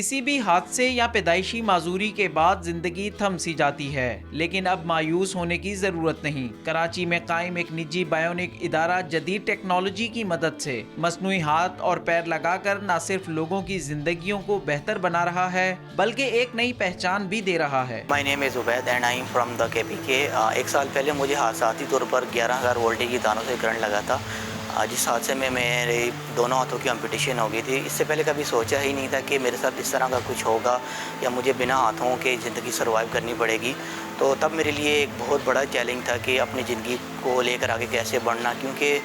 کسی بھی حادثے یا پیدائشی معذوری کے بعد زندگی تھم سی جاتی ہے، لیکن اب مایوس ہونے کی ضرورت نہیں۔ کراچی میں قائم ایک نجی بائیونک ادارہ جدید ٹیکنالوجی کی مدد سے مصنوعی ہاتھ اور پیر لگا کر نہ صرف لوگوں کی زندگیوں کو بہتر بنا رہا ہے بلکہ ایک نئی پہچان بھی دے رہا ہے۔ My name is Ubaid and I am from the KPK۔ ایک سال پہلے مجھے حادثاتی طور پر 11,000 وولٹیج کی تاروں سے کرنٹ لگا تھا، جس حادثے میں میرے دونوں ہاتھوں کی امپوٹیشن ہو گئی تھی۔ اس سے پہلے کبھی سوچا ہی نہیں تھا کہ میرے ساتھ اس طرح کا کچھ ہوگا یا مجھے بنا ہاتھوں کے زندگی سروائیو کرنی پڑے گی۔ تو تب میرے لیے ایک بہت بڑا چیلنج تھا کہ اپنی زندگی کو لے کر آگے کیسے بڑھنا، کیونکہ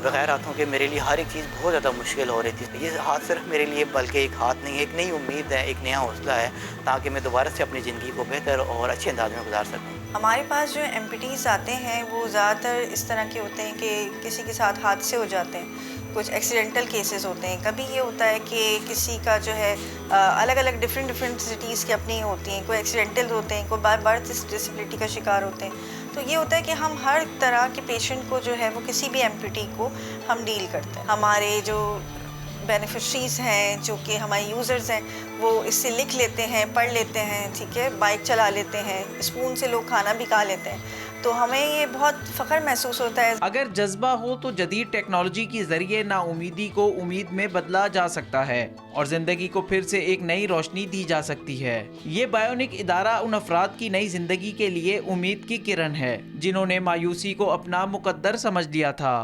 بغیر ہاتھوں کے میرے لیے ہر ایک چیز بہت زیادہ مشکل ہو رہی تھی۔ یہ ہاتھ صرف میرے لیے بلکہ ایک ہاتھ نہیں، ایک نئی امید ہے، ایک نیا حوصلہ ہے، تاکہ میں دوبارہ سے اپنی زندگی کو بہتر اور اچھے انداز میں گزار سکوں۔ ہمارے پاس جو ایمپٹیز آتے ہیں وہ زیادہ تر اس طرح کے ہوتے ہیں کہ کسی کے ساتھ حادثے ہو جاتے ہیں، کچھ ایکسیڈنٹل کیسز ہوتے ہیں، کبھی یہ ہوتا ہے کہ کسی کا جو ہے الگ الگ ڈفرینٹ سٹیز کی اپنی ہوتی ہیں، کوئی ایکسیڈنٹل ہوتے ہیں، کوئی بائی برتھ ڈسیبلٹی کا شکار ہوتے ہیں۔ تو یہ ہوتا ہے کہ ہم ہر طرح کے پیشنٹ کو جو ہے وہ کسی بھی ایمپٹی کو ہم ڈیل کرتے ہیں۔ ہمارے جو بینیفیشریز ہیں، جو کہ ہمارے یوزرز ہیں، وہ اس سے لکھ لیتے ہیں، پڑھ لیتے ہیں، ٹھیک ہے، بائک چلا لیتے ہیں، اسپون سے لوگ کھانا بھی کھا لیتے ہیں، تو ہمیں یہ بہت فخر محسوس ہوتا ہے۔ اگر جذبہ ہو تو جدید ٹیکنالوجی کے ذریعے نا امیدی کو امید میں بدلا جا سکتا ہے اور زندگی کو پھر سے ایک نئی روشنی دی جا سکتی ہے۔ یہ بائیونک ادارہ ان افراد کی نئی زندگی کے لیے امید کی کرن ہے جنہوں نے مایوسی کو اپنا مقدر سمجھ لیا تھا۔